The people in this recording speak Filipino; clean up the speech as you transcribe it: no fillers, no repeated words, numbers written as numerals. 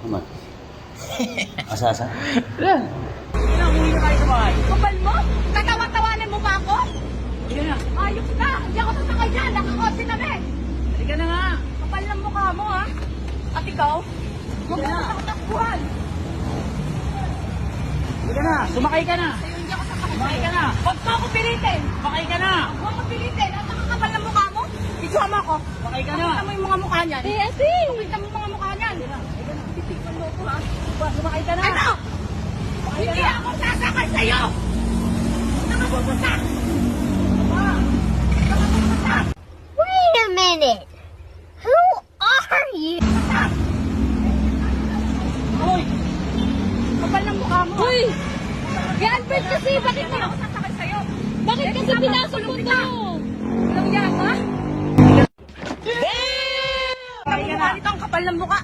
Amat. Asa-asa? Yan. Yan, hindi na tayo sa bahay. Kapal mo? Tatawa-tawanan mo ba ako? Halika na. Ayos na! Hindi ako sasakay dyan! Nakakotse na rin! Halika na nga. Kapal ng mukha mo, ha? At ikaw? Huwag mo sa katakbuhan! Halika na. Sumakay ka na. Sa'yo hindi ako sasakay. Sumakay ka na. Huwag mo ako pilitin! Sumakay ka na. Huwag mo ako pilitin! At nakakapal ng mukha mo? Isama ko! Sumakay ka na. Pakita mo yung mga mukha niyan! Ate! Pakita mo yung mga mukha niyan! Titignan mo ako, ha? Sumakay ka na. Ano? Hindi ako sasakay sa'yo! Nakapupunta! Wait a minute! Who are you? Uy! Kapal ng mukha mo! Uy! Yan, Bert, kasi bakit Hindi ako sasakay sa'yo! Bakit kasi pinasok mo to? Walang yan, ha? Sumakay ka na. Ito ang kapal ng mukha!